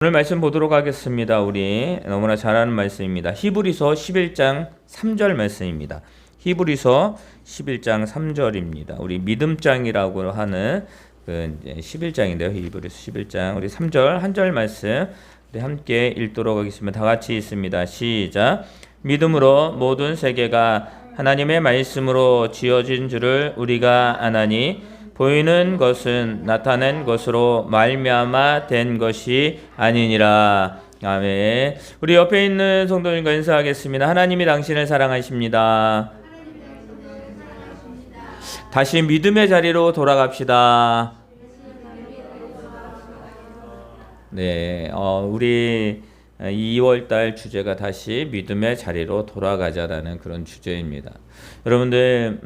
오늘 말씀 보도록 하겠습니다. 우리 너무나 잘 아는 말씀입니다. 히브리서 11장 3절 말씀입니다. 히브리서 11장 3절입니다. 우리 믿음장이라고 하는 그 11장인데요. 히브리서 11장 우리 3절 한 절 말씀 우리 함께 읽도록 하겠습니다. 다 같이 읽습니다. 시작. 믿음으로 모든 세계가 하나님의 말씀으로 지어진 줄을 우리가 아나니 보이는 것은 나타낸 것으로 말미암아 된 것이 아니니라. 아멘. 우리 옆에 있는 성도님과 인사하겠습니다. 하나님이 당신을 사랑하십니다. 다시 믿음의 자리로 돌아갑시다. 네, 우리 2월달 주제가 다시 믿음의 자리로 돌아가자라는 그런 주제입니다. 여러분들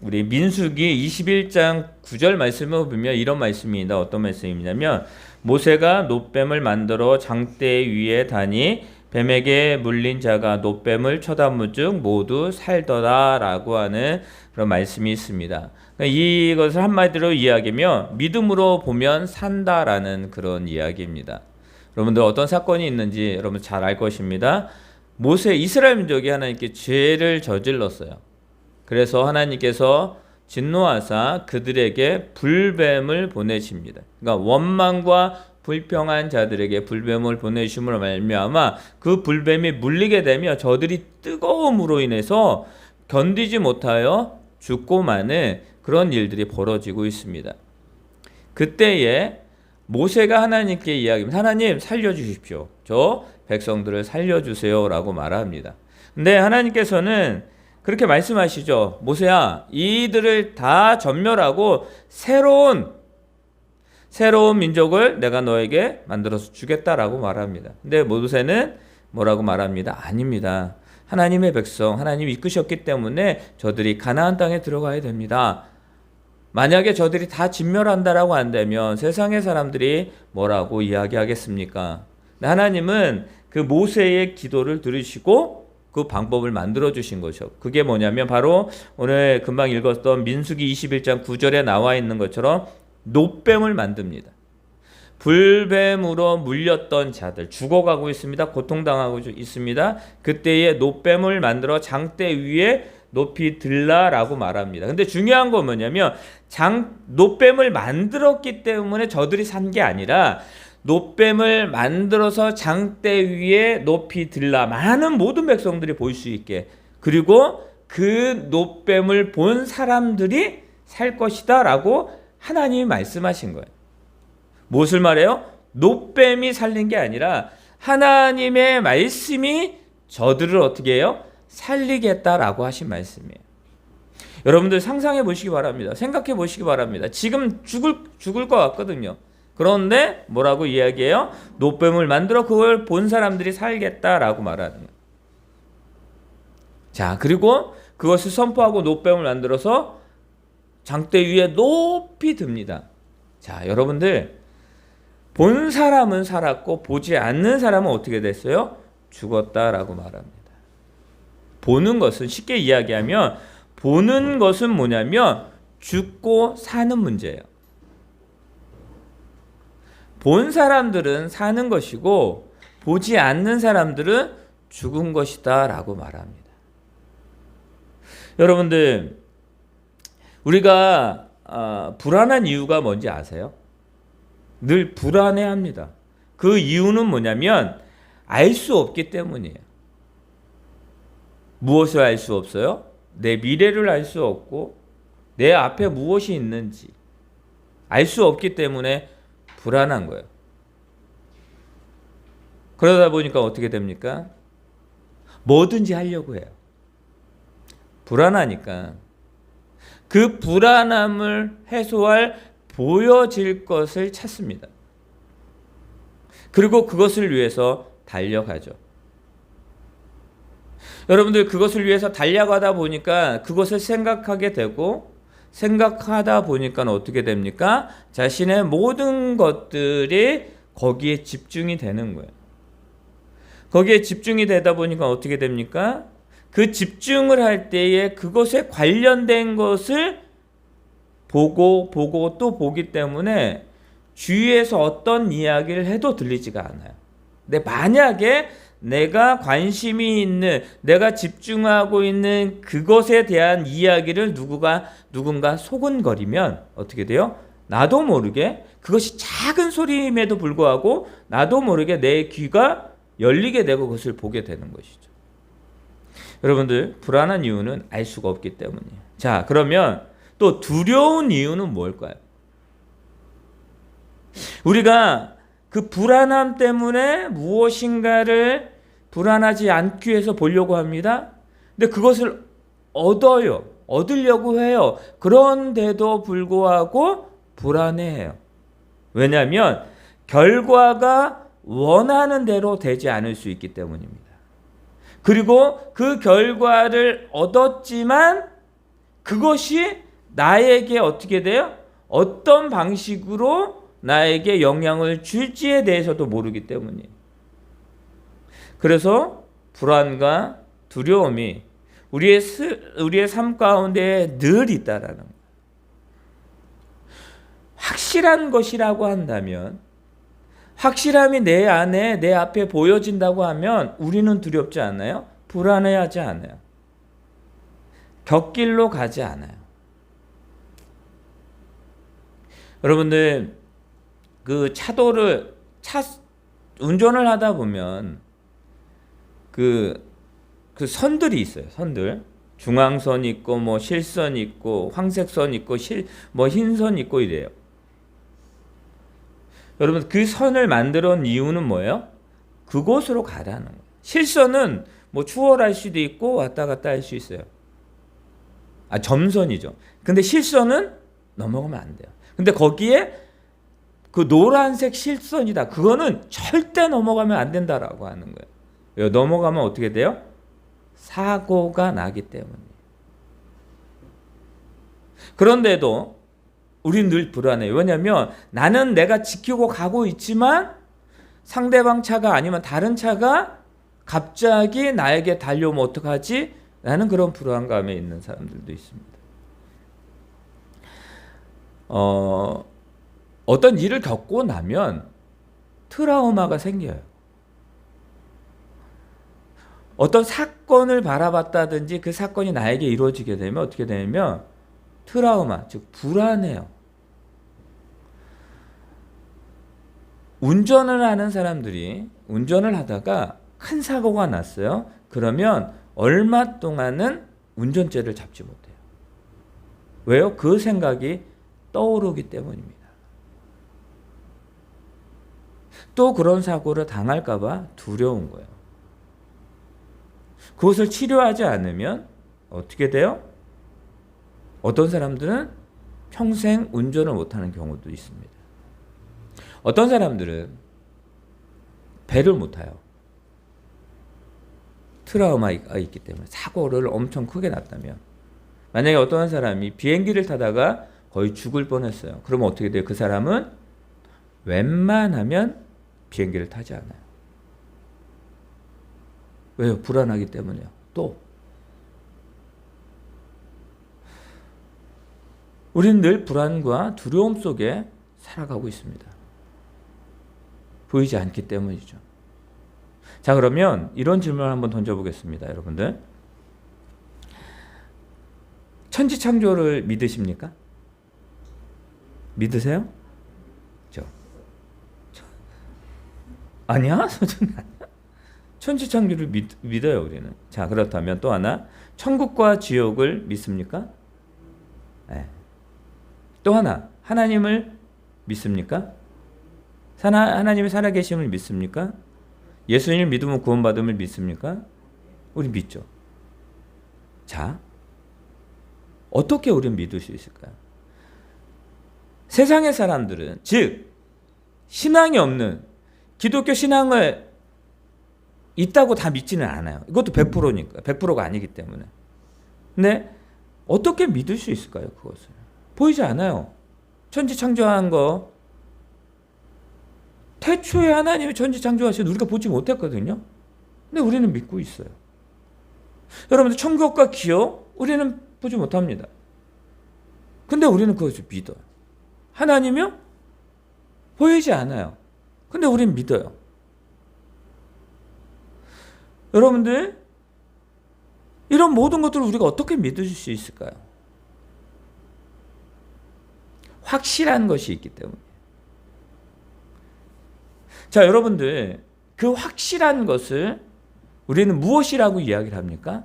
우리 민수기 21장 9절 말씀을 보면 이런 말씀입니다. 어떤 말씀이냐면 모세가 놋뱀을 만들어 장대 위에 다니 뱀에게 물린 자가 놋뱀을 쳐다무즉 모두 살더라 라고 하는 그런 말씀이 있습니다. 이것을 한마디로 이야기하면 믿음으로 보면 산다라는 그런 이야기입니다. 여러분들 어떤 사건이 있는지 여러분 잘 알 것입니다. 모세 이스라엘 민족이 하나님께 죄를 저질렀어요. 그래서 하나님께서 진노하사 그들에게 불뱀을 보내십니다. 그러니까 원망과 불평한 자들에게 불뱀을 보내심으로 말미암아 그 불뱀이 물리게 되면 저들이 뜨거움으로 인해서 견디지 못하여 죽고 마는 그런 일들이 벌어지고 있습니다. 그때에 모세가 하나님께 이야기합니다. 하나님 살려주십시오. 저 백성들을 살려주세요 라고 말합니다. 근데 하나님께서는 그렇게 말씀하시죠. 모세야, 이들을 다 전멸하고 새로운 민족을 내가 너에게 만들어서 주겠다라고 말합니다. 근데 모세는 뭐라고 말합니다. 아닙니다. 하나님의 백성, 하나님 이끄셨기 때문에 저들이 가나안 땅에 들어가야 됩니다. 만약에 저들이 다 진멸한다라고 한다면 세상의 사람들이 뭐라고 이야기하겠습니까? 하나님은 그 모세의 기도를 들으시고 그 방법을 만들어 주신 것이죠. 그게 뭐냐면 바로 오늘 금방 읽었던 민수기 21장 9절에 나와 있는 것처럼 놋뱀을 만듭니다. 불뱀으로 물렸던 자들 죽어가고 있습니다. 고통당하고 있습니다. 그때에 놋뱀을 만들어 장대 위에 높이 들라라고 말합니다. 근데 중요한 건 뭐냐면 놋뱀을 만들었기 때문에 저들이 산 게 아니라 놋뱀을 만들어서 장대 위에 높이 들라 많은 모든 백성들이 볼 수 있게 그리고 그 놋뱀을 본 사람들이 살 것이다 라고 하나님이 말씀하신 거예요. 무엇을 말해요? 놋뱀이 살린 게 아니라 하나님의 말씀이 저들을 어떻게 해요? 살리겠다라고 하신 말씀이에요. 여러분들 상상해 보시기 바랍니다. 생각해 보시기 바랍니다. 지금 죽을 것 같거든요. 그런데 뭐라고 이야기해요? 놋뱀을 만들어 그걸 본 사람들이 살겠다라고 말하는 거예요. 자, 그리고 그것을 선포하고 놋뱀을 만들어서 장대 위에 높이 듭니다. 자, 여러분들 본 사람은 살았고 보지 않는 사람은 어떻게 됐어요? 죽었다라고 말합니다. 보는 것은 쉽게 이야기하면 보는 것은 뭐냐면 죽고 사는 문제예요. 본 사람들은 사는 것이고 보지 않는 사람들은 죽은 것이다 라고 말합니다. 여러분들 우리가 불안한 이유가 뭔지 아세요? 늘 불안해합니다. 그 이유는 뭐냐면 알 수 없기 때문이에요. 무엇을 알 수 없어요? 내 미래를 알 수 없고 내 앞에 무엇이 있는지 알 수 없기 때문에 불안한 거예요. 그러다 보니까 어떻게 됩니까? 뭐든지 하려고 해요. 불안하니까 그 불안함을 해소할 보여질 것을 찾습니다. 그리고 그것을 위해서 달려가죠. 여러분들 그것을 위해서 달려가다 보니까 그것을 생각하게 되고 생각하다 보니까 어떻게 됩니까? 자신의 모든 것들이 거기에 집중이 되는 거예요. 거기에 집중이 되다 보니까 어떻게 됩니까? 그 집중을 할 때에 그것에 관련된 것을 보고 또 보기 때문에 주위에서 어떤 이야기를 해도 들리지가 않아요. 근데 만약에 내가 관심이 있는, 내가 집중하고 있는 그것에 대한 이야기를 누군가 소곤거리면 어떻게 돼요? 나도 모르게, 그것이 작은 소리임에도 불구하고 나도 모르게 내 귀가 열리게 되고 그것을 보게 되는 것이죠. 여러분들, 불안한 이유는 알 수가 없기 때문이에요. 자, 그러면 또 두려운 이유는 뭘까요? 우리가 그 불안함 때문에 무엇인가를 불안하지 않기 위해서 보려고 합니다. 근데 그것을 얻으려고 해요. 그런데도 불구하고 불안해해요. 왜냐하면 결과가 원하는 대로 되지 않을 수 있기 때문입니다. 그리고 그 결과를 얻었지만 그것이 나에게 어떻게 돼요? 어떤 방식으로 나에게 영향을 줄지에 대해서도 모르기 때문이에요. 그래서 불안과 두려움이 우리의 삶 가운데 늘 있다라는 거예요. 확실한 것이라고 한다면, 확실함이 내 안에, 내 앞에 보여진다고 하면 우리는 두렵지 않아요? 불안해하지 않아요. 곁길로 가지 않아요. 여러분들, 그 운전을 하다 보면 그 선들이 있어요. 선들. 중앙선 있고, 뭐 실선 있고, 황색선 있고, 흰선 있고 이래요. 여러분, 그 선을 만들어 놓은 이유는 뭐예요? 그곳으로 가라는 거예요. 실선은 뭐 추월할 수도 있고 왔다 갔다 할 수 있어요. 점선이죠. 근데 실선은 넘어가면 안 돼요. 근데 거기에 그 노란색 실선이다. 그거는 절대 넘어가면 안 된다라고 하는 거예요. 왜? 넘어가면 어떻게 돼요? 사고가 나기 때문이에요. 그런데도 우리는 늘 불안해요. 왜냐하면 나는 내가 지키고 가고 있지만 상대방 차가 아니면 다른 차가 갑자기 나에게 달려오면 어떡하지? 라는 그런 불안감에 있는 사람들도 있습니다. 어떤 일을 겪고 나면 트라우마가 생겨요. 어떤 사건을 바라봤다든지 그 사건이 나에게 이루어지게 되면 어떻게 되냐면 트라우마, 즉 불안해요. 운전을 하는 사람들이 운전을 하다가 큰 사고가 났어요. 그러면 얼마 동안은 운전죄를 잡지 못해요. 왜요? 그 생각이 떠오르기 때문입니다. 또 그런 사고를 당할까 봐 두려운 거예요. 그것을 치료하지 않으면 어떻게 돼요? 어떤 사람들은 평생 운전을 못하는 경우도 있습니다. 어떤 사람들은 배를 못 타요. 트라우마가 있기 때문에 사고를 엄청 크게 났다면. 만약에 어떤 사람이 비행기를 타다가 거의 죽을 뻔했어요. 그러면 어떻게 돼요? 그 사람은 웬만하면 비행기를 타지 않아요. 왜요? 불안하기 때문이에요. 또 우리는 늘 불안과 두려움 속에 살아가고 있습니다. 보이지 않기 때문이죠. 자, 그러면 이런 질문을 한번 던져보겠습니다. 여러분들, 천지창조를 믿으십니까? 믿으세요? 아니야? 천지창조를 믿어요, 우리는. 자, 그렇다면 또 하나, 천국과 지옥을 믿습니까? 네. 또 하나, 하나님을 믿습니까? 하나님의 살아계심을 믿습니까? 예수님을 믿으면 구원받음을 믿습니까? 우리 믿죠. 자, 어떻게 우리는 믿을 수 있을까요? 세상의 사람들은, 즉 신앙이 없는, 기독교 신앙을 있다고 다 믿지는 않아요. 이것도 100%니까. 100%가 아니기 때문에. 근데 어떻게 믿을 수 있을까요? 그것을. 보이지 않아요. 천지 창조한 거, 태초에 하나님이 천지 창조하신 우리가 보지 못했거든요. 근데 우리는 믿고 있어요. 여러분들, 천국과 기업 우리는 보지 못합니다. 근데 우리는 그것을 믿어요. 하나님이요? 보이지 않아요. 근데 우린 믿어요. 여러분들, 이런 모든 것들을 우리가 어떻게 믿을 수 있을까요? 확실한 것이 있기 때문에. 자, 여러분들, 그 확실한 것을 우리는 무엇이라고 이야기를 합니까?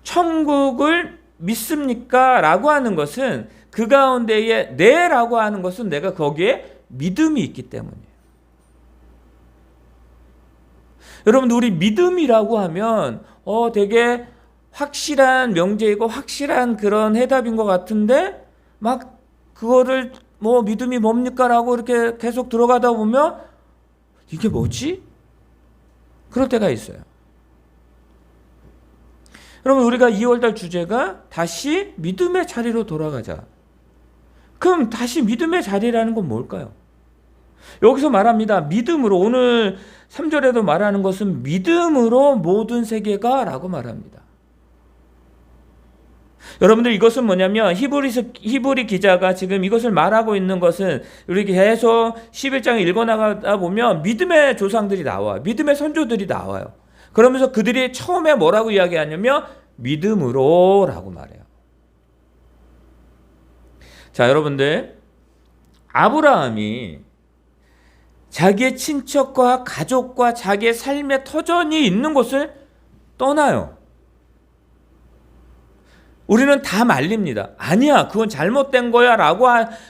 천국을 믿습니까? 라고 하는 것은 그 가운데에 네라고 하는 것은 내가 거기에 믿음이 있기 때문이에요. 여러분들, 우리 믿음이라고 하면 되게 확실한 명제이고 확실한 그런 해답인 것 같은데 막 그거를 뭐 믿음이 뭡니까? 라고 이렇게 계속 들어가다 보면 이게 뭐지? 그럴 때가 있어요. 여러분, 우리가 2월달 주제가 다시 믿음의 자리로 돌아가자. 그럼 다시 믿음의 자리라는 건 뭘까요? 여기서 말합니다. 믿음으로, 오늘 3절에도 말하는 것은 믿음으로 모든 세계가 라고 말합니다. 여러분들, 이것은 뭐냐면 히브리 기자가 지금 이것을 말하고 있는 것은 우리 계속 11장을 읽어나가다 보면 믿음의 조상들이 나와요. 믿음의 선조들이 나와요. 그러면서 그들이 처음에 뭐라고 이야기하냐면 믿음으로 라고 말해요. 자, 여러분들, 아브라함이 자기의 친척과 가족과 자기의 삶의 터전이 있는 곳을 떠나요. 우리는 다 말립니다. 아니야, 그건 잘못된 거야 라고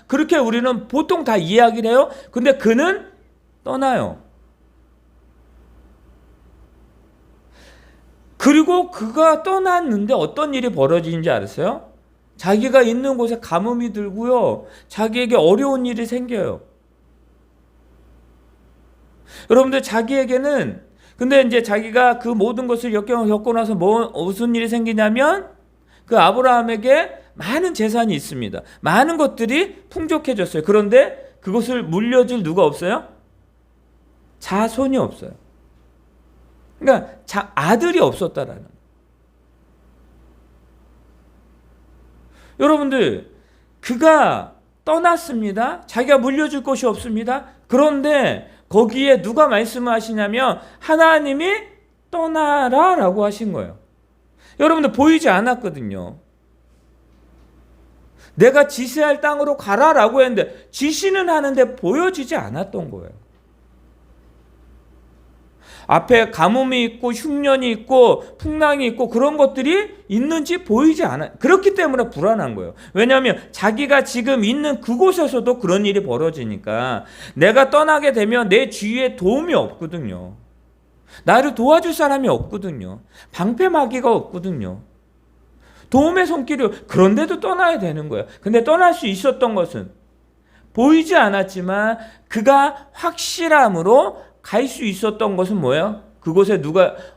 그렇게 우리는 보통 다 이야기를 해요. 근데 그는 떠나요. 그리고 그가 떠났는데 어떤 일이 벌어지는지 알았어요? 자기가 있는 곳에 가뭄이 들고요, 자기에게 어려운 일이 생겨요. 여러분들, 자기에게는, 근데 이제 자기가 그 모든 것을 겪고 나서 무슨 일이 생기냐면 그 아브라함에게 많은 재산이 있습니다. 많은 것들이 풍족해졌어요. 그런데 그것을 물려줄 누가 없어요? 자손이 없어요. 그러니까 아들이 없었다라는 거예요. 여러분들, 그가 떠났습니다. 자기가 물려줄 것이 없습니다. 그런데 거기에 누가 말씀하시냐면 하나님이 떠나라 라고 하신 거예요. 여러분들, 보이지 않았거든요. 내가 지시할 땅으로 가라 라고 했는데 지시는 하는데 보여지지 않았던 거예요. 앞에 가뭄이 있고 흉년이 있고 풍랑이 있고 그런 것들이 있는지 보이지 않아요. 그렇기 때문에 불안한 거예요. 왜냐하면 자기가 지금 있는 그곳에서도 그런 일이 벌어지니까 내가 떠나게 되면 내 주위에 도움이 없거든요. 나를 도와줄 사람이 없거든요. 방패막이가 없거든요. 도움의 손길이, 그런데도 떠나야 되는 거예요. 근데 떠날 수 있었던 것은 보이지 않았지만 그가 확실함으로 갈 수 있었던 것은 뭐예요? 그곳에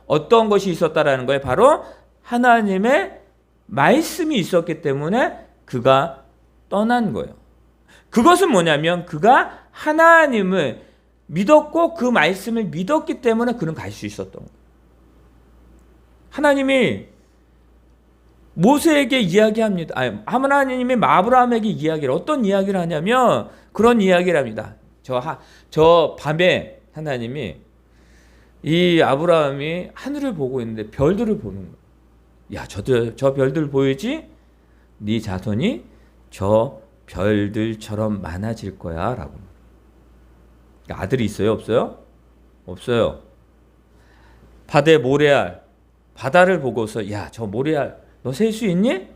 어떤 것이 있었다라는 거예요? 바로 하나님의 말씀이 있었기 때문에 그가 떠난 거예요. 그것은 뭐냐면 그가 하나님을 믿었고 그 말씀을 믿었기 때문에 그는 갈 수 있었던 거예요. 하나님이 모세에게 이야기합니다. 하나님이 아브라함에게 이야기를, 어떤 이야기를 하냐면 그런 이야기를 합니다. 저 밤에 하나님이 이 아브라함이 하늘을 보고 있는데 별들을 보는 거예요. 야, 저 별들 보이지? 네 자손이 저 별들처럼 많아질 거야 라고. 아들이 있어요? 없어요? 없어요. 바데 모레알, 바다를 보고서 야, 저 모레알 너 셀 수 있니?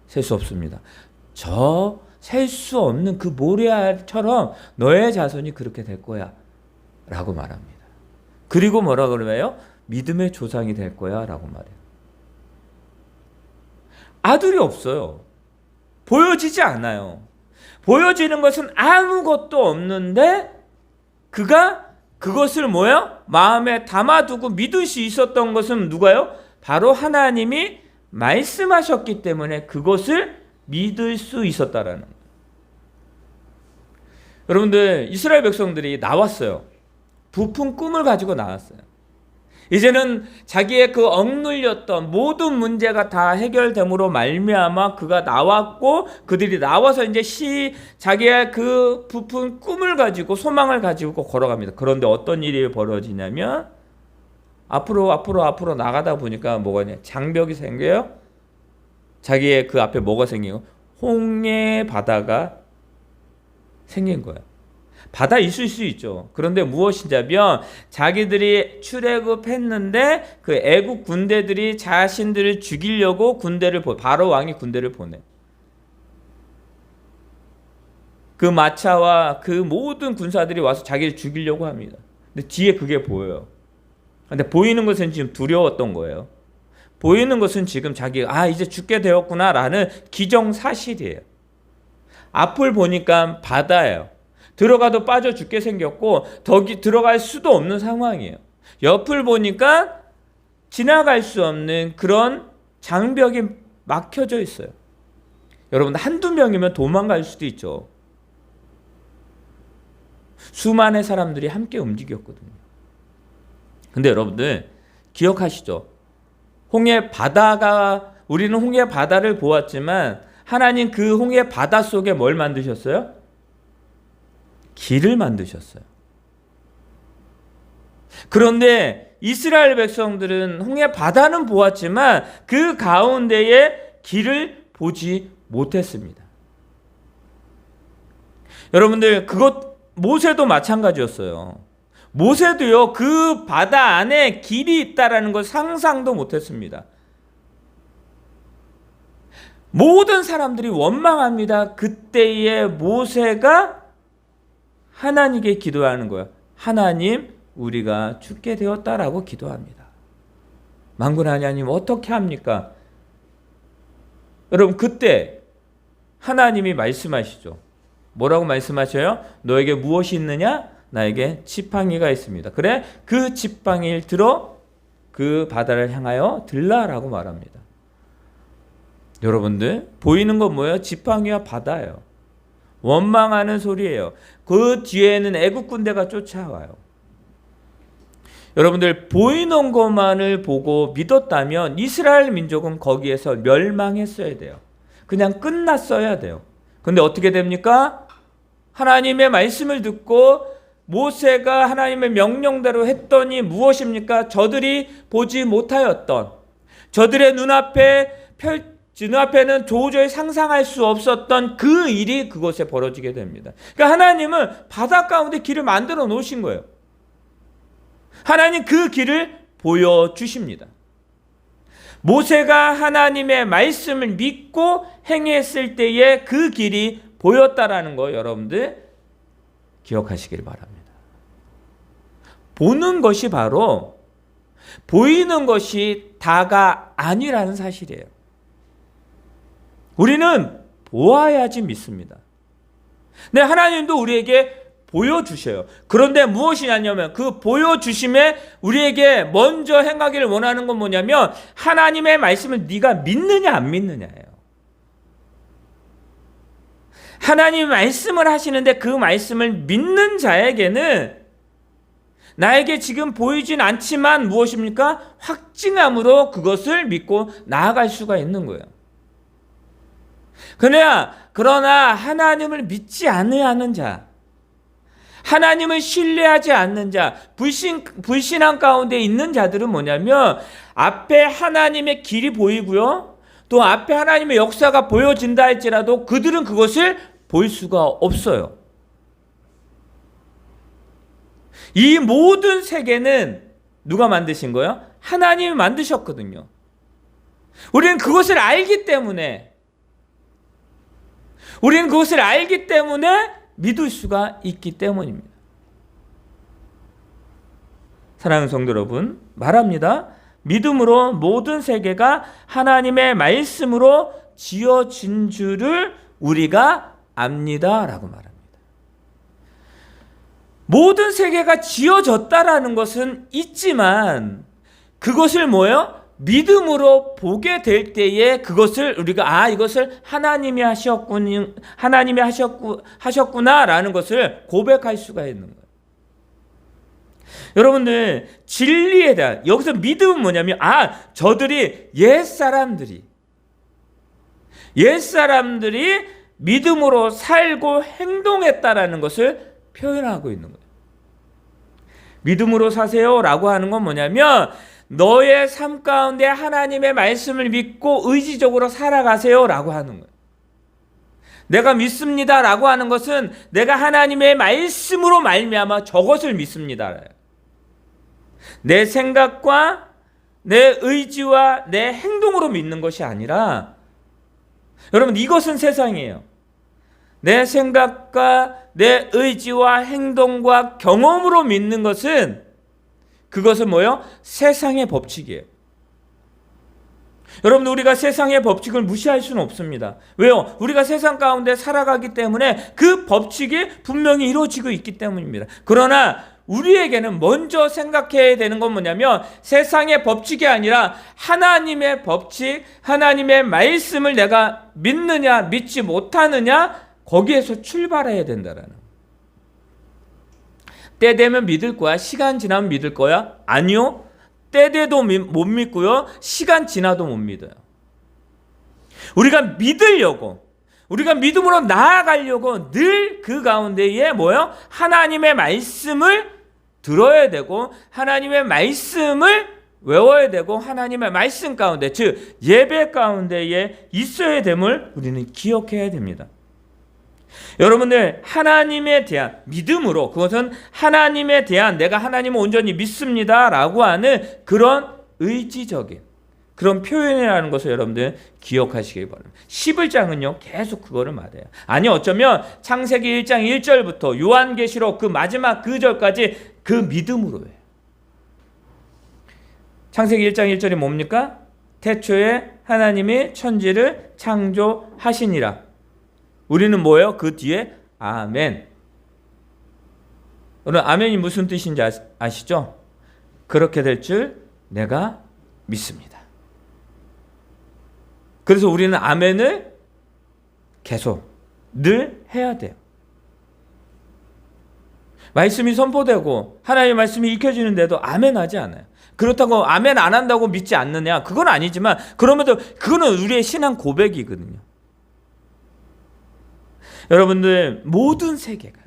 셀 수 없습니다. 저 셀 수 없는 그 모레알처럼 너의 자손이 그렇게 될 거야 라고 말합니다. 그리고 뭐라 그러나요? 믿음의 조상이 될 거야 라고 말해요. 아들이 없어요. 보여지지 않아요. 보여지는 것은 아무것도 없는데 그가 그것을 뭐예요? 마음에 담아두고 믿을 수 있었던 것은 누가요? 바로 하나님이 말씀하셨기 때문에 그것을 믿을 수 있었다라는 거예요. 여러분들, 이스라엘 백성들이 나왔어요. 부푼 꿈을 가지고 나왔어요. 이제는 자기의 그 억눌렸던 모든 문제가 다 해결됨으로 말미암아 그가 나왔고, 그들이 나와서 이제 자기의 그 부푼 꿈을 가지고 소망을 가지고 걸어갑니다. 그런데 어떤 일이 벌어지냐면 앞으로 나가다 보니까 뭐가 장벽이 생겨요. 자기의 그 앞에 뭐가 생기고 홍해 바다가 생긴 거예요. 바다 있을 수 있죠. 그런데 무엇이냐면 자기들이 출애굽했는데 그 애국 군대들이 자신들을 죽이려고 바로 왕이 군대를 보내. 그 마차와 그 모든 군사들이 와서 자기를 죽이려고 합니다. 근데 뒤에 그게 보여요. 근데 보이는 것은 지금 두려웠던 거예요. 보이는 것은 지금 자기가 이제 죽게 되었구나라는 기정사실이에요. 앞을 보니까 바다예요. 들어가도 빠져 죽게 생겼고 더 들어갈 수도 없는 상황이에요. 옆을 보니까 지나갈 수 없는 그런 장벽이 막혀져 있어요. 여러분, 한두 명이면 도망갈 수도 있죠. 수많은 사람들이 함께 움직였거든요. 근데 여러분들 기억하시죠? 우리는 홍해 바다를 보았지만 하나님 그 홍해 바다 속에 뭘 만드셨어요? 길을 만드셨어요. 그런데 이스라엘 백성들은 홍해 바다는 보았지만 그 가운데에 길을 보지 못했습니다. 여러분들, 모세도 마찬가지였어요. 모세도요, 그 바다 안에 길이 있다라는 걸 상상도 못했습니다. 모든 사람들이 원망합니다. 그때의 모세가 하나님께 기도하는 거예요. 하나님, 우리가 죽게 되었다라고 기도합니다. 만군의 하나님, 어떻게 합니까? 여러분, 그때 하나님이 말씀하시죠. 뭐라고 말씀하셔요? 너에게 무엇이 있느냐? 나에게 지팡이가 있습니다. 그래, 그 지팡이를 들어 그 바다를 향하여 들라라고 말합니다. 여러분들, 보이는 건 뭐예요? 지팡이와 바다예요. 원망하는 소리예요. 그 뒤에는 애국 군대가 쫓아와요. 여러분들, 보이는 것만을 보고 믿었다면 이스라엘 민족은 거기에서 멸망했어야 돼요. 그냥 끝났어야 돼요. 근데 어떻게 됩니까? 하나님의 말씀을 듣고 모세가 하나님의 명령대로 했더니 무엇입니까? 저들이 보지 못하였던, 저들의 눈앞에는 도저히 상상할 수 없었던 그 일이 그곳에 벌어지게 됩니다. 그러니까 하나님은 바다 가운데 길을 만들어 놓으신 거예요. 하나님 그 길을 보여주십니다. 모세가 하나님의 말씀을 믿고 행했을 때에 그 길이 보였다라는 거 여러분들 기억하시길 바랍니다. 보는 것이 바로 보이는 것이 다가 아니라는 사실이에요. 우리는 보아야지 믿습니다. 근데 하나님도 우리에게 보여주셔요. 그런데 무엇이냐면 그 보여주심에 우리에게 먼저 행하기를 원하는 건 뭐냐면 하나님의 말씀을 네가 믿느냐 안 믿느냐예요. 하나님의 말씀을 하시는데 그 말씀을 믿는 자에게는 나에게 지금 보이진 않지만 무엇입니까? 확증함으로 그것을 믿고 나아갈 수가 있는 거예요. 그러나 하나님을 믿지 않는 자, 하나님을 신뢰하지 않는 자, 불신앙 가운데 있는 자들은 뭐냐면 앞에 하나님의 길이 보이고요, 또 앞에 하나님의 역사가 보여진다 할지라도 그들은 그것을 볼 수가 없어요. 이 모든 세계는 누가 만드신 거예요? 하나님이 만드셨거든요. 우리는 그것을 알기 때문에 믿을 수가 있기 때문입니다. 사랑하는 성도 여러분, 말합니다. 믿음으로 모든 세계가 하나님의 말씀으로 지어진 줄을 우리가 압니다 라고 말합니다. 모든 세계가 지어졌다라는 것은 있지만 그것을 뭐예요? 믿음으로 보게 될 때에 그것을 우리가 이것을 하나님이 하셨구나라는 것을 고백할 수가 있는 거예요. 여러분들 진리에 대한 여기서 믿음은 뭐냐면 저들이 옛사람들이 믿음으로 살고 행동했다라는 것을 표현하고 있는 거예요. 믿음으로 사세요라고 하는 건 뭐냐면 너의 삶 가운데 하나님의 말씀을 믿고 의지적으로 살아가세요라고 하는 거예요. 내가 믿습니다라고 하는 것은 내가 하나님의 말씀으로 말미암아 저것을 믿습니다. 내 생각과 내 의지와 내 행동으로 믿는 것이 아니라, 여러분 이것은 세상이에요. 내 생각과 내 의지와 행동과 경험으로 믿는 것은, 그것은 뭐예요? 세상의 법칙이에요. 여러분 우리가 세상의 법칙을 무시할 수는 없습니다. 왜요? 우리가 세상 가운데 살아가기 때문에 그 법칙이 분명히 이루어지고 있기 때문입니다. 그러나 우리에게는 먼저 생각해야 되는 건 뭐냐면 세상의 법칙이 아니라 하나님의 법칙, 하나님의 말씀을 내가 믿느냐 믿지 못하느냐, 거기에서 출발해야 된다라는. 때 되면 믿을 거야? 시간 지나면 믿을 거야? 아니요. 때 돼도 못 믿고요. 시간 지나도 못 믿어요. 우리가 믿으려고, 우리가 믿음으로 나아가려고 늘 그 가운데에 뭐요? 하나님의 말씀을 들어야 되고 하나님의 말씀을 외워야 되고 하나님의 말씀 가운데, 즉 예배 가운데에 있어야 됨을 우리는 기억해야 됩니다. 여러분들 하나님에 대한 믿음으로, 그것은 하나님에 대한 내가 하나님을 온전히 믿습니다 라고 하는 그런 의지적인 그런 표현이라는 것을 여러분들 기억하시기 바랍니다. 11장은요 계속 그거를 말해요. 아니 어쩌면 창세기 1장 1절부터 요한계시록 그 마지막 그 절까지 그 믿음으로 해요. 창세기 1장 1절이 뭡니까? 태초에 하나님이 천지를 창조하시니라. 우리는 뭐예요? 그 뒤에 아멘. 오늘 아멘이 무슨 뜻인지 아시죠? 그렇게 될 줄 내가 믿습니다. 그래서 우리는 아멘을 계속 늘 해야 돼요. 말씀이 선포되고 하나님의 말씀이 익혀지는데도 아멘 하지 않아요. 그렇다고 아멘 안 한다고 믿지 않느냐? 그건 아니지만 그러면도 그거는 우리의 신앙 고백이거든요. 여러분들 모든 세계가,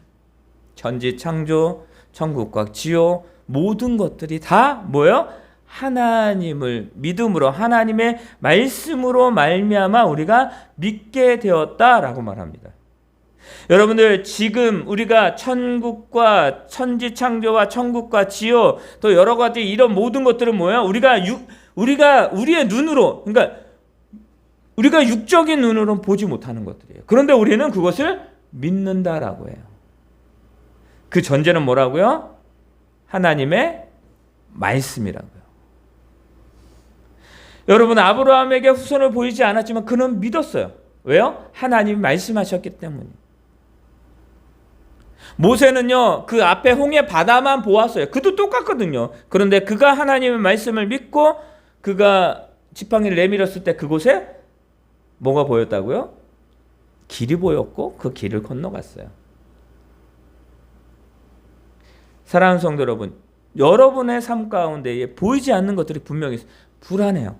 천지 창조, 천국과 지옥, 모든 것들이 다 뭐예요? 하나님을 믿음으로 하나님의 말씀으로 말미암아 우리가 믿게 되었다라고 말합니다. 여러분들 지금 우리가 천국과 천지 창조와 천국과 지옥 또 여러 가지 이런 모든 것들은 뭐예요? 우리가 우리의 눈으로, 그러니까 우리가 육적인 눈으로는 보지 못하는 것들이에요. 그런데 우리는 그것을 믿는다라고 해요. 그 전제는 뭐라고요? 하나님의 말씀이라고요. 여러분 아브라함에게 후손을 보이지 않았지만 그는 믿었어요. 왜요? 하나님이 말씀하셨기 때문에. 모세는요 그 앞에 홍해 바다만 보았어요. 그도 똑같거든요. 그런데 그가 하나님의 말씀을 믿고 그가 지팡이를 내밀었을 때 그곳에 뭐가 보였다고요? 길이 보였고 그 길을 건너갔어요. 사랑하는 성도 여러분, 여러분의 삶 가운데에 보이지 않는 것들이 분명히 불안해요.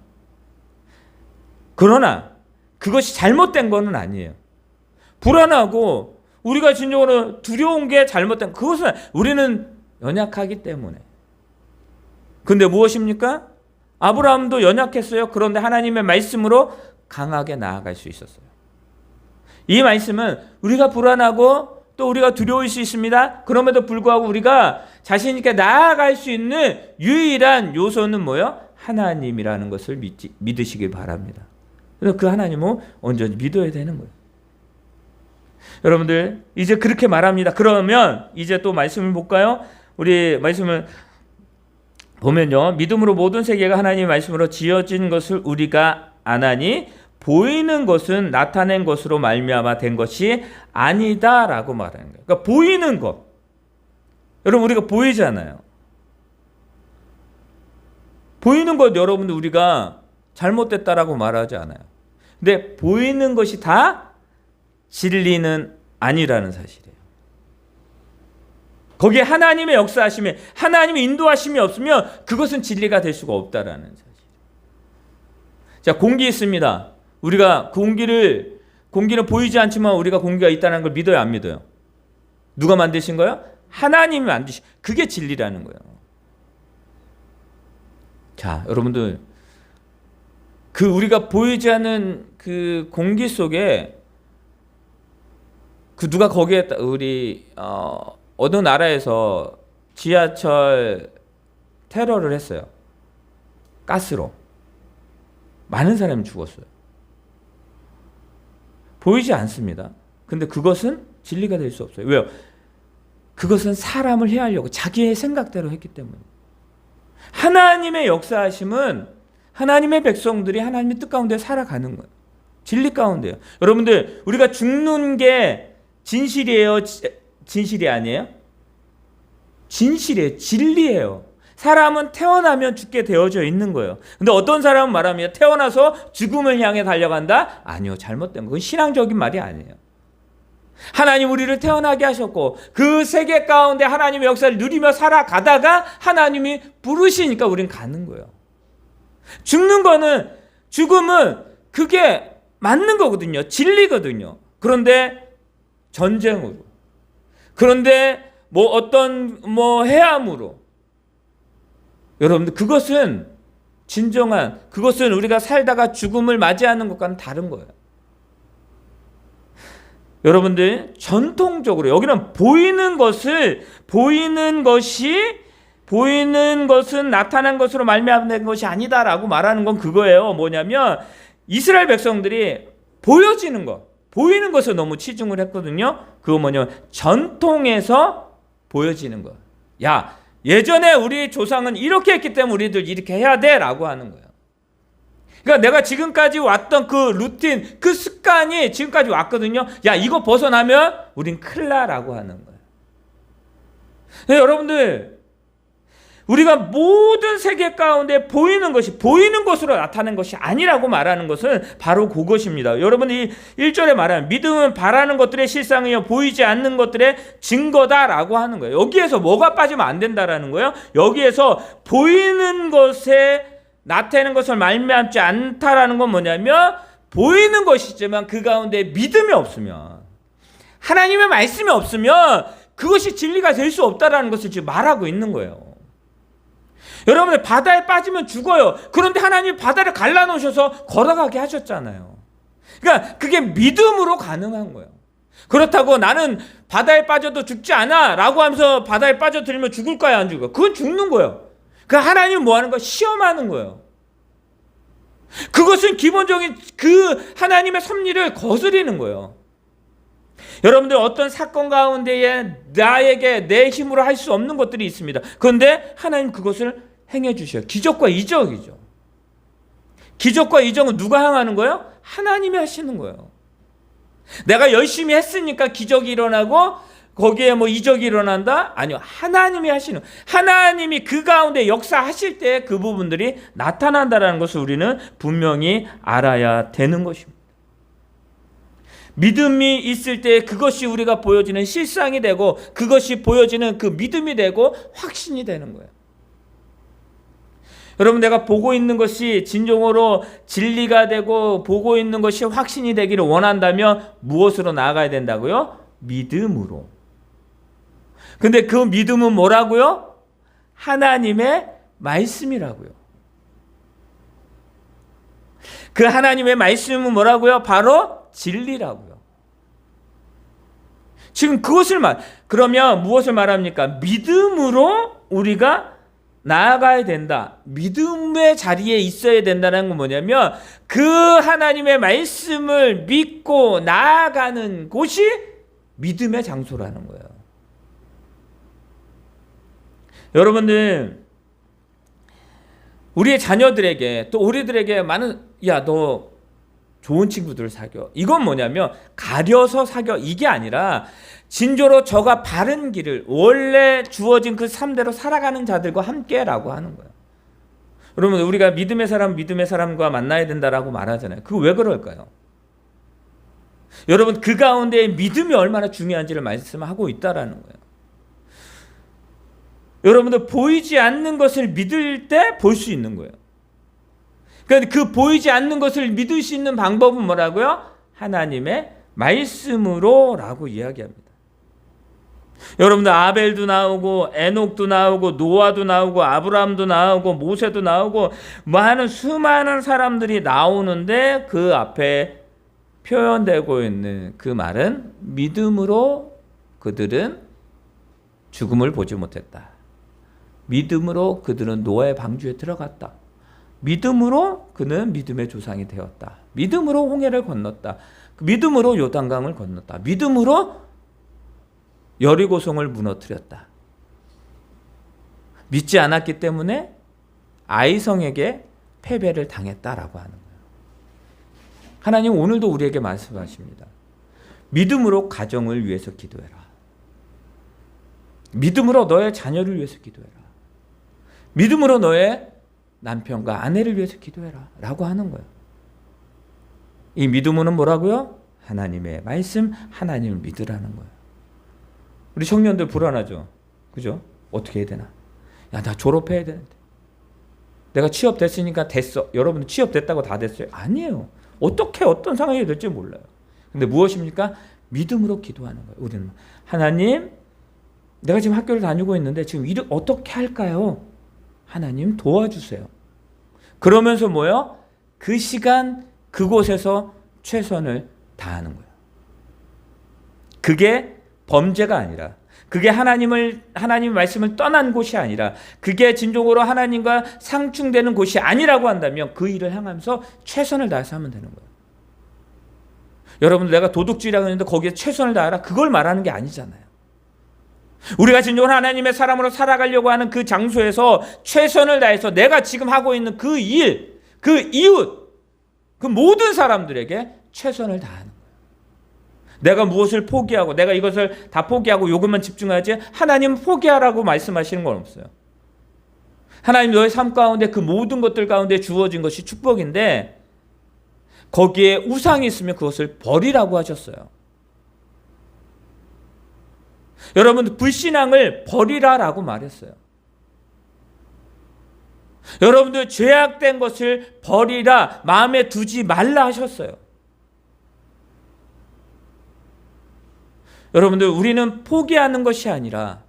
그러나 그것이 잘못된 것은 아니에요. 불안하고 우리가 진정으로 두려운 게 잘못된, 그것은 우리는 연약하기 때문에. 근데 무엇입니까? 아브라함도 연약했어요. 그런데 하나님의 말씀으로 강하게 나아갈 수 있었어요. 이 말씀은 우리가 불안하고 또 우리가 두려울 수 있습니다. 그럼에도 불구하고 우리가 자신 있게 나아갈 수 있는 유일한 요소는 뭐예요? 하나님이라는 것을 믿으시길 바랍니다. 그래서 그 하나님을 온전히 믿어야 되는 거예요. 여러분들 이제 그렇게 말합니다. 그러면 이제 또 말씀을 볼까요? 우리 말씀을 보면요, 믿음으로 모든 세계가 하나님의 말씀으로 지어진 것을 우리가 아나니 보이는 것은 나타낸 것으로 말미암아 된 것이 아니다라고 말하는 거예요. 그러니까 보이는 것, 여러분 우리가 보이잖아요. 보이는 것 여러분들 우리가 잘못됐다라고 말하지 않아요. 근데 보이는 것이 다 진리는 아니라는 사실이에요. 거기에 하나님의 역사하심에 하나님의 인도하심이 없으면 그것은 진리가 될 수가 없다라는 사실. 자, 공기 있습니다. 우리가 공기는 보이지 않지만 우리가 공기가 있다는 걸 믿어요, 안 믿어요? 누가 만드신 거예요? 하나님이 만드신. 그게 진리라는 거예요. 자, 여러분들, 그 우리가 보이지 않는 그 공기 속에 그 누가 거기에 우리 어느 나라에서 지하철 테러를 했어요. 가스로. 많은 사람이 죽었어요. 보이지 않습니다. 근데 그것은 진리가 될 수 없어요. 왜요? 그것은 사람을 해하려고 자기의 생각대로 했기 때문에. 하나님의 역사하심은 하나님의 백성들이 하나님의 뜻 가운데 살아가는 거예요. 진리 가운데요. 여러분들, 우리가 죽는 게 진실이에요? 진실이 아니에요? 진실이에요. 진리예요. 사람은 태어나면 죽게 되어져 있는 거예요. 근데 어떤 사람은 말합니다. 태어나서 죽음을 향해 달려간다? 아니요. 잘못된 거. 그건 신앙적인 말이 아니에요. 하나님 우리를 태어나게 하셨고 그 세계 가운데 하나님의 역사를 누리며 살아가다가 하나님이 부르시니까 우린 가는 거예요. 죽음은 그게 맞는 거거든요. 진리거든요. 그런데 전쟁으로, 그런데 어떤 해함으로, 여러분들, 그것은 그것은 우리가 살다가 죽음을 맞이하는 것과는 다른 거예요. 여러분들, 전통적으로 여기는 보이는 것은 나타난 것으로 말미암는 것이 아니다라고 말하는 건 그거예요. 뭐냐면 이스라엘 백성들이 보이는 것을 너무 치중을 했거든요. 그거 뭐냐면 전통에서 보여지는 거. 야, 예전에 우리 조상은 이렇게 했기 때문에 우리들 이렇게 해야 돼 라고 하는 거예요. 그러니까 내가 지금까지 왔던 그 루틴, 그 습관이 지금까지 왔거든요. 야, 이거 벗어나면 우린 큰일 나라고 하는 거예요. 네, 여러분들, 우리가 모든 세계 가운데 보이는 것으로 나타나는 것이 아니라고 말하는 것은 바로 그것입니다. 여러분이 1절에 말하면 믿음은 바라는 것들의 실상이요 보이지 않는 것들의 증거다라고 하는 거예요. 여기에서 뭐가 빠지면 안 된다라는 거예요. 여기에서 보이는 것에 나타내는 것을 말미암지 않다라는 건 뭐냐면 보이는 것이지만 그 가운데 믿음이 없으면, 하나님의 말씀이 없으면 그것이 진리가 될 수 없다라는 것을 지금 말하고 있는 거예요. 여러분들, 바다에 빠지면 죽어요. 그런데 하나님이 바다를 갈라놓으셔서 걸어가게 하셨잖아요. 그러니까 그게 믿음으로 가능한 거예요. 그렇다고 나는 바다에 빠져도 죽지 않아 라고 하면서 바다에 빠져들면 죽을까요, 안 죽을까요? 그건 죽는 거예요. 그러니까 하나님은 뭐 하는 거예요? 시험하는 거예요. 그것은 기본적인 그 하나님의 섭리를 거스리는 거예요. 여러분들, 어떤 사건 가운데에 나에게 내 힘으로 할 수 없는 것들이 있습니다. 그런데 하나님 그것을 행해 주셔요. 기적과 이적이죠. 기적과 이적은 누가 행하는 거예요? 하나님이 하시는 거예요. 내가 열심히 했으니까 기적이 일어나고 거기에 이적이 일어난다? 아니요. 하나님이 하시는, 하나님이 그 가운데 역사하실 때 그 부분들이 나타난다는 것을 우리는 분명히 알아야 되는 것입니다. 믿음이 있을 때 그것이 우리가 보여지는 실상이 되고 그것이 보여지는 그 믿음이 되고 확신이 되는 거예요. 여러분, 내가 보고 있는 것이 진정으로 진리가 되고 보고 있는 것이 확신이 되기를 원한다면 무엇으로 나아가야 된다고요? 믿음으로. 근데 그 믿음은 뭐라고요? 하나님의 말씀이라고요. 그 하나님의 말씀은 뭐라고요? 바로 진리라고요. 지금 그것을 그러면 무엇을 말합니까? 믿음으로 우리가 나아가야 된다. 믿음의 자리에 있어야 된다는 건 뭐냐면 그 하나님의 말씀을 믿고 나아가는 곳이 믿음의 장소라는 거예요. 여러분들, 우리의 자녀들에게 또 우리들에게 너 좋은 친구들을 사귀어. 이건 뭐냐면 가려서 사귀어 이게 아니라 진조로 저가 바른 길을 원래 주어진 그 삶대로 살아가는 자들과 함께라고 하는 거예요. 여러분, 우리가 믿음의 사람과 만나야 된다라고 말하잖아요. 그거 왜 그럴까요? 여러분, 그 가운데 믿음이 얼마나 중요한지를 말씀하고 있다라는 거예요. 여러분들 보이지 않는 것을 믿을 때 볼 수 있는 거예요. 그러니까 그 보이지 않는 것을 믿을 수 있는 방법은 뭐라고요? 하나님의 말씀으로 라고 이야기합니다. 여러분들 아벨도 나오고 에녹도 나오고 노아도 나오고 아브라함도 나오고 모세도 나오고 많은 수많은 사람들이 나오는데 그 앞에 표현되고 있는 그 말은 믿음으로 그들은 죽음을 보지 못했다. 믿음으로 그들은 노아의 방주에 들어갔다. 믿음으로 그는 믿음의 조상이 되었다. 믿음으로 홍해를 건넜다. 믿음으로 요단강을 건넜다. 믿음으로 여리고성을 무너뜨렸다. 믿지 않았기 때문에 아이성에게 패배를 당했다라고 하는 거예요. 하나님 오늘도 우리에게 말씀하십니다. 믿음으로 가정을 위해서 기도해라. 믿음으로 너의 자녀를 위해서 기도해라. 믿음으로 너의 남편과 아내를 위해서 기도해라 라고 하는 거예요. 이 믿음은 뭐라고요? 하나님의 말씀, 하나님을 믿으라는 거예요. 우리 청년들 불안하죠? 그죠? 어떻게 해야 되나? 야, 나 졸업해야 되는데. 내가 취업됐으니까 됐어. 여러분 취업됐다고 다 됐어요? 아니에요. 어떻게 어떤 상황이 될지 몰라요. 근데 무엇입니까? 믿음으로 기도하는 거예요. 우리는 하나님, 내가 지금 학교를 다니고 있는데 지금 일을 어떻게 할까요? 하나님 도와주세요. 그러면서 뭐요? 그 시간 그곳에서 최선을 다하는 거예요. 그게 범죄가 아니라, 그게 하나님 말씀을 떠난 곳이 아니라, 그게 진정으로 하나님과 상충되는 곳이 아니라고 한다면 그 일을 향하면서 최선을 다해서 하면 되는 거예요. 여러분들 내가 도둑질이라고 했는데 거기에 최선을 다하라, 그걸 말하는 게 아니잖아요. 우리가 진정으로 하나님의 사람으로 살아가려고 하는 그 장소에서 최선을 다해서 내가 지금 하고 있는 그 일, 그 이웃, 그 모든 사람들에게 최선을 다하는 거예요. 내가 무엇을 포기하고 내가 이것을 다 포기하고 이것만 집중하지 하나님은 포기하라고 말씀하시는 건 없어요. 하나님 너의 삶 가운데 그 모든 것들 가운데 주어진 것이 축복인데 거기에 우상이 있으면 그것을 버리라고 하셨어요. 여러분 불신앙을 버리라라고 말했어요. 여러분들 죄악된 것을 버리라, 마음에 두지 말라 하셨어요. 여러분들 우리는 포기하는 것이 아니라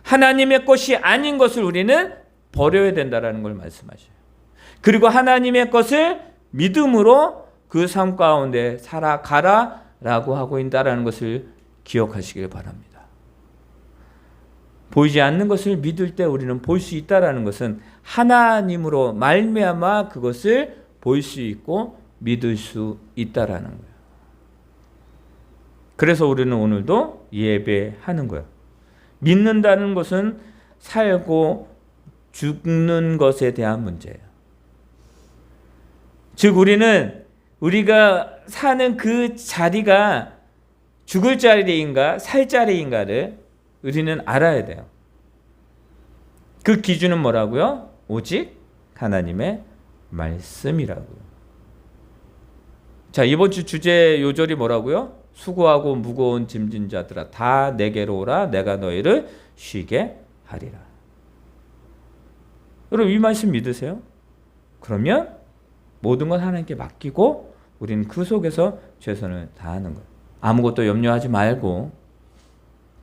하나님의 것이 아닌 것을 우리는 버려야 된다는 걸 말씀하셔요. 그리고 하나님의 것을 믿음으로 그 삶 가운데 살아가라 라고 하고 있다는 것을 기억하시길 바랍니다. 보이지 않는 것을 믿을 때 우리는 볼 수 있다는 것은 하나님으로 말미암아 그것을 볼 수 있고 믿을 수 있다는 거예요. 그래서 우리는 오늘도 예배하는 거예요. 믿는다는 것은 살고 죽는 것에 대한 문제예요. 즉 우리가 사는 그 자리가 죽을 자리인가 살 자리인가를 우리는 알아야 돼요. 그 기준은 뭐라고요? 오직 하나님의 말씀이라고요. 자, 이번 주 주제 요절이 뭐라고요? 수고하고 무거운 짐진 자들아 다 내게로 오라 내가 너희를 쉬게 하리라. 여러분 이 말씀 믿으세요? 그러면 모든 건 하나님께 맡기고 우리는 그 속에서 최선을 다하는 거예요. 아무것도 염려하지 말고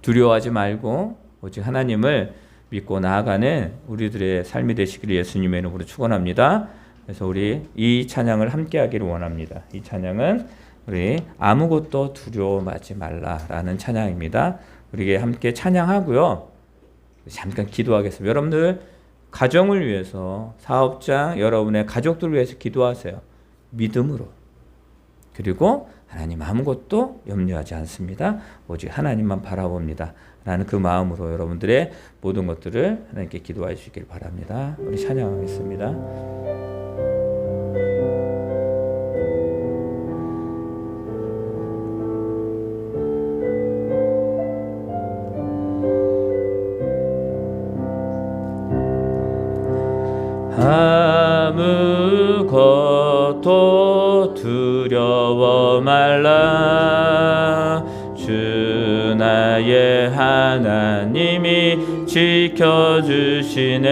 두려워하지 말고 오직 하나님을 믿고 나아가는 우리들의 삶이 되시기를 예수님의 이름으로 축원합니다. 그래서 우리 이 찬양을 함께 하기를 원합니다. 이 찬양은 우리 아무것도 두려워하지 말라라는 찬양입니다. 우리 함께 찬양하고요. 잠깐 기도하겠습니다. 여러분들 가정을 위해서, 사업장, 여러분의 가족들을 위해서 기도하세요. 믿음으로. 그리고 하나님 아무것도 염려하지 않습니다. 오직 하나님만 바라봅니다. 라는 그 마음으로 여러분들의 모든 것들을 하나님께 기도해 주시길 바랍니다. 우리 찬양하겠습니다. 아무것도 두려워 말라 주 나의 하나님이 지켜주시네.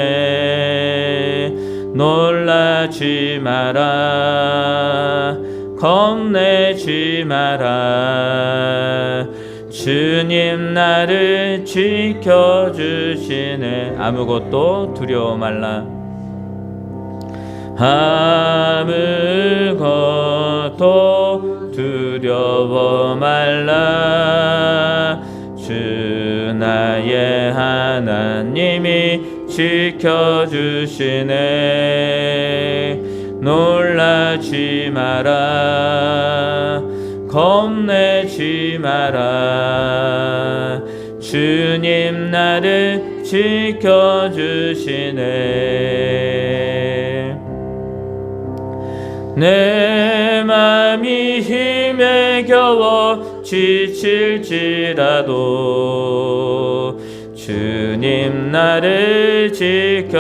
놀라지 마라, 겁내지 마라. 주님 나를 지켜주시네. 아무것도 두려워 말라. 아무것도 두려워 말라. 주 나의 하나님이 지켜주시네. 놀라지 마라, 겁내지 마라. 주님 나를 지켜주시네. 내 맘이 힘에 겨워 지칠지라도 주님 나를 지켜주시네.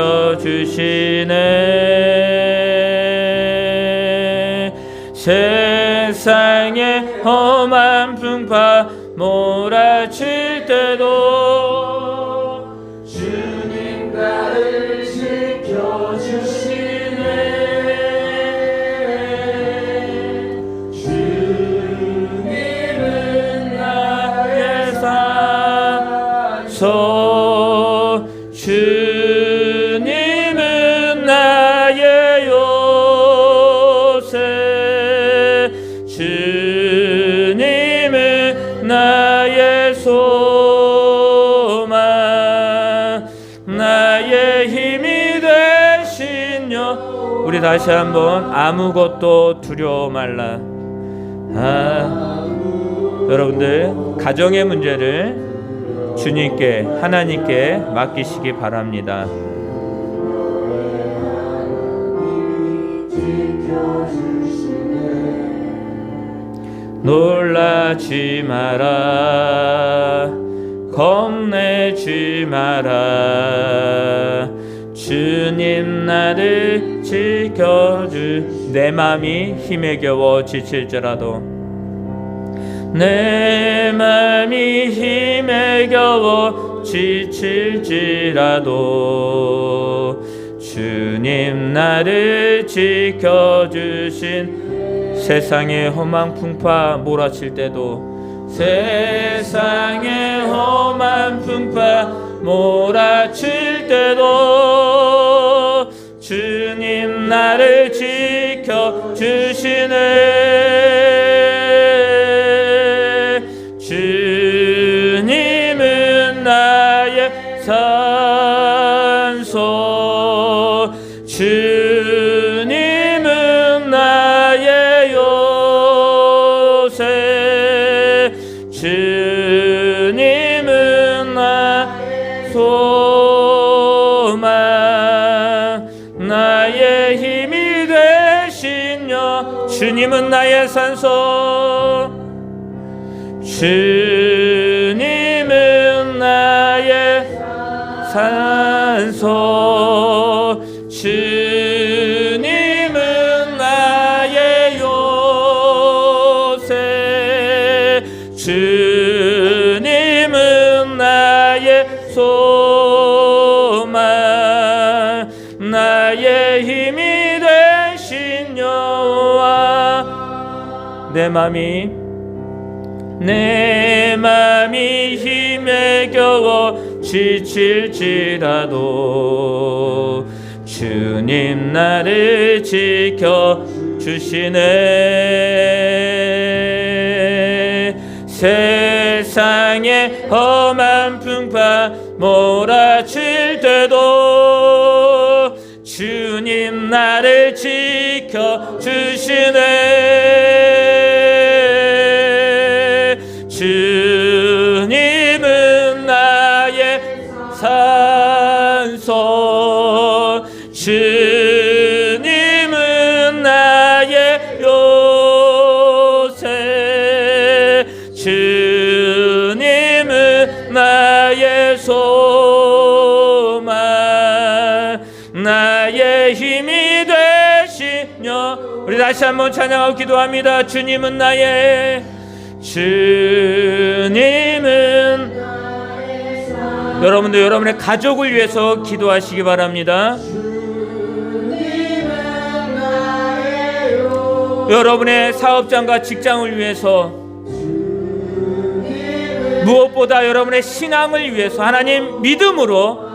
세상의 험한 풍파 몰아칠 때도 주님 나를 지켜주시네. 주님은 나의 산소, 주님은 나의 요새, 주님은 나의 소망, 나의 힘이 되신 여. 우리 다시 한번 아무것도 두려워 말라. 여러분들 가정의 문제를 주님께, 하나님께 맡기시기 바랍니다. 놀라지 마라, 겁내지 마라. 주님 나를 지켜주. 내 맘이 힘에 겨워 지칠지라도, 내 맘이 힘에 겨워 지칠지라도 주님 나를 지켜주신. 세상의 험한 풍파 몰아칠 때도, 세상의 험한 풍파 몰아칠 때도 주님 나를 지켜주시네. 주님은 나의 산소, 주님은 나의 요새, 주님은 나의 소망, 나의 힘이 되신 여. 주님은 나의 산소, 주님은 나의 산소, 주님은 나의 요새, 주님은 나의 소망, 나의 힘이 되신 여호와. 내 맘이 힘에 겨워 지칠지라도 주님 나를 지켜주시네. 세상의 험한 풍파 몰아칠 때도 주님 나를 지켜주시네. 주님은 나의 산소, 주님은 나의 요새, 주님은 나의 소망, 나의 힘이 되신 여. 우리 다시 한번 찬양하고 기도합니다. 주님은 나의, 주님은 여러분도 여러분의 가족을 위해서 기도하시기 바랍니다. 여러분의 사업장과 직장을 위해서, 무엇보다 여러분의 신앙을 위해서 하나님 믿음으로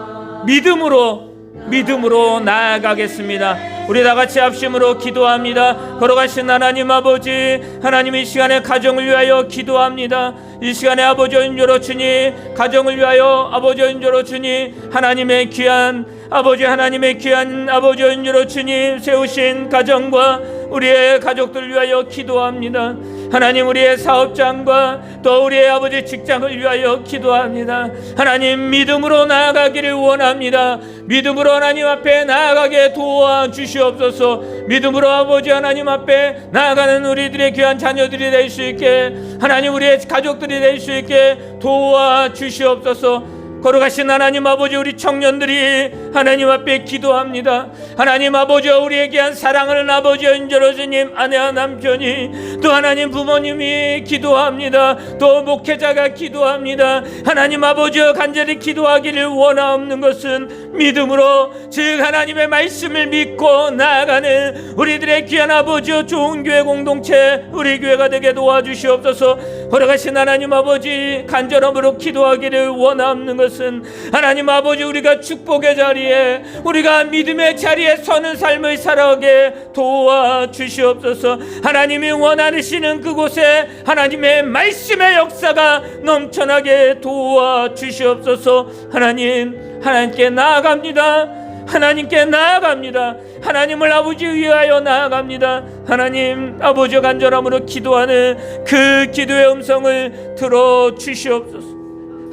나아가겠습니다. 우리 다같이 합심으로 기도합니다. 걸어가신 하나님 아버지, 하나님 이 시간에 가정을 위하여 기도합니다. 이 시간에 아버지 은혜로 주니 가정을 위하여 아버지 은혜로 주니 하나님의 귀한 아버지, 하나님의 귀한 아버지 은혜로 주님 세우신 가정과 우리의 가족들 위하여 기도합니다. 하나님 우리의 사업장과 또 우리의 아버지 직장을 위하여 기도합니다. 하나님 믿음으로 나아가기를 원합니다. 믿음으로 하나님 앞에 나아가게 도와주시옵소서. 믿음으로 아버지 하나님 앞에 나아가는 우리들의 귀한 자녀들이 될 수 있게, 하나님 우리의 가족들이 될 수 있게 도와주시옵소서. 걸어가신 하나님 아버지, 우리 청년들이 하나님 앞에 기도합니다. 하나님 아버지, 우리에게 한 사랑하는 아버지 은혜로 주님 아내와 남편이, 또 하나님 부모님이 기도합니다. 또 목회자가 기도합니다. 하나님 아버지, 간절히 기도하기를 원하옵는 것은 믿음으로, 즉 하나님의 말씀을 믿고 나아가는 우리들의 귀한 아버지 좋은 교회 공동체, 우리 교회가 되게 도와주시옵소서. 걸어가신 하나님 아버지, 간절함으로 기도하기를 원하옵는 것은 하나님 아버지, 우리가 축복의 자리에, 우리가 믿음의 자리에 서는 삶을 살아가게 도와주시옵소서. 하나님이 원하시는 그곳에 하나님의 말씀의 역사가 넘쳐나게 도와주시옵소서. 하나님께 나아갑니다. 하나님께 나아갑니다. 하나님을 아버지 위하여 나아갑니다. 하나님 아버지, 간절함으로 기도하는 그 기도의 음성을 들어주시옵소서.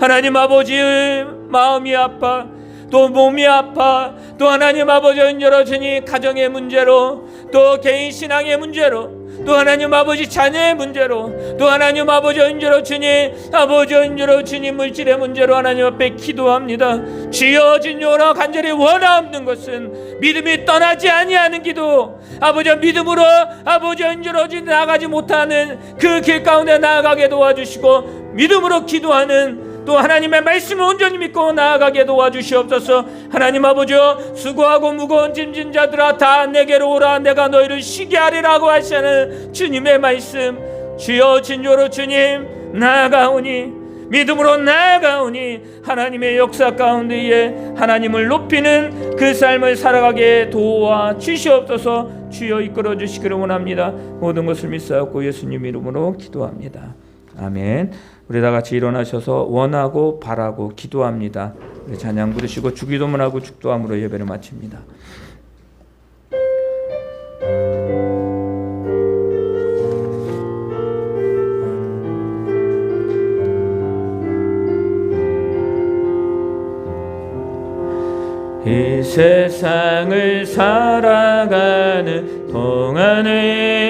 하나님 아버지의 마음이 아파, 또 몸이 아파, 또 하나님 아버지 은혜로 주니 가정의 문제로, 또 개인 신앙의 문제로, 또 하나님 아버지 자녀의 문제로, 또 하나님 아버지 은혜로 주니 아버지 은혜로 주니 물질의 문제로 하나님 앞에 기도합니다. 주여 진노라 간절히 원하옵는 것은 믿음이 떠나지 아니하는 기도, 아버지 믿음으로 아버지 은혜로 주니 나가지 못하는 그 길 가운데 나아가게 도와주시고, 믿음으로 기도하는 또 하나님의 말씀을 온전히 믿고 나아가게 도와주시옵소서. 하나님 아버지여, 수고하고 무거운 짐진 자들아 다 내게로 오라, 내가 너희를 쉬게 하리라고 하시는 주님의 말씀, 주여 진조로 주님 나아가오니, 믿음으로 나아가오니 하나님의 역사 가운데에 하나님을 높이는 그 삶을 살아가게 도와주시옵소서. 주여 이끌어 주시기를 원합니다. 모든 것을 믿사옵고 예수님 이름으로 기도합니다. 아멘. 우리 다 같이 일어나셔서 원하고 바라고 기도합니다. 우리 찬양 부르시고 주기도문 하고 축도함으로 예배를 마칩니다. 이 세상을 살아가는 동안에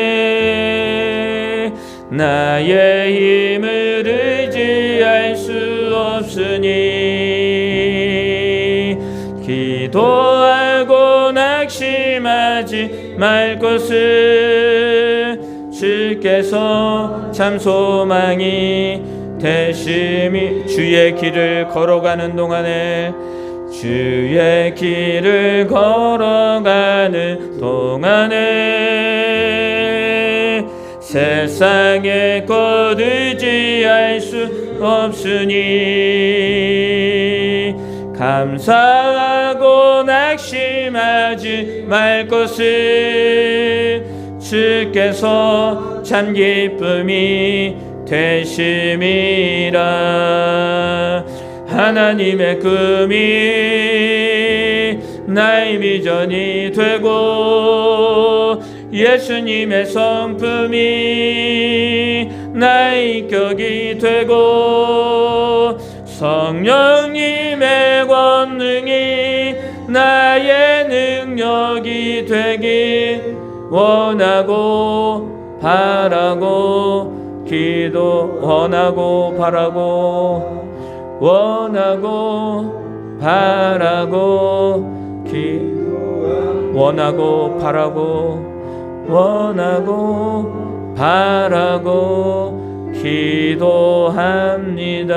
나의 힘을 의지할 수 없으니 기도하고 낙심하지 말 것을 주께서 참 소망이 되심이. 주의 길을 걸어가는 동안에, 주의 길을 걸어가는 동안에 세상의 것 의지할 수 없으니 감사하고 낙심하지 말 것을 주께서 참 기쁨이 되심이라. 하나님의 꿈이 나의 비전이 되고 예수님의 성품이 나의 격이 되고 성령님의 권능이 나의 능력이 되길 원하고 바라고 원하고 바라고 원하고 바라고 원하고 바라고 기도합니다.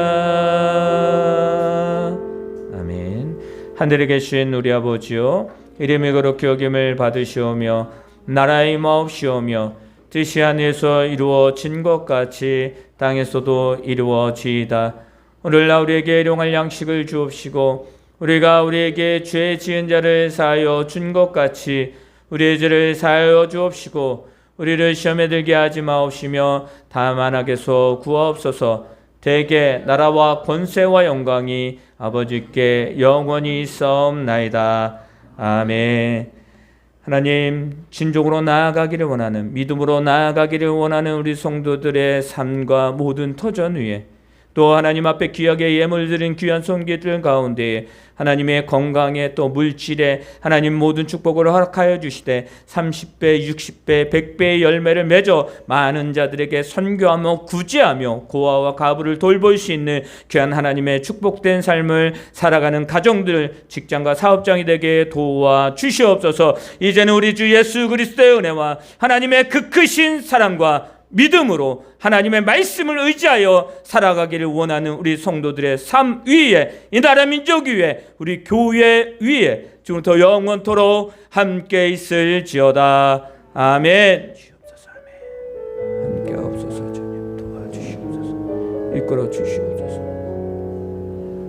하늘에 계신 우리 아버지요, 이름이 거룩히 여김을 받으시오며 나라의 마옵시오며 뜻이 하늘에서 이루어진 것 같이 땅에서도 이루어지이다. 오늘날 우리에게 일용할 양식을 주옵시고 우리가 우리에게 죄 지은 자를 사하여 준 것 같이 우리의 죄를 사하여 주옵시고 우리를 시험에 들게 하지 마옵시며 다만 악에서 구하옵소서. 대개 나라와 권세와 영광이 아버지께 영원히 있사옵나이다. 아멘. 하나님, 진정으로 나아가기를 원하는, 믿음으로 나아가기를 원하는 우리 성도들의 삶과 모든 터전 위에 또 하나님 앞에 귀하게 예물 드린 귀한 손길들 가운데 하나님의 건강에 또 물질에 하나님 모든 축복을 허락하여 주시되 30배, 60배, 100배의 열매를 맺어 많은 자들에게 선교하며 구제하며 고아와 가부를 돌볼 수 있는 귀한 하나님의 축복된 삶을 살아가는 가정들, 직장과 사업장이 되게 도와 주시옵소서. 이제는 우리 주 예수 그리스도의 은혜와 하나님의 그 크신 사랑과 믿음으로 하나님의 말씀을 의지하여 살아가기를 원하는 우리 성도들의 삶 위에, 이 나라 민족 위에, 우리 교회 위에 지금부터 영원토록 함께 있을지어다. 아멘. 주옵소서. 아멘. 함께 없소서. 주님 도와주시옵소서. 이끌어 주시옵소서.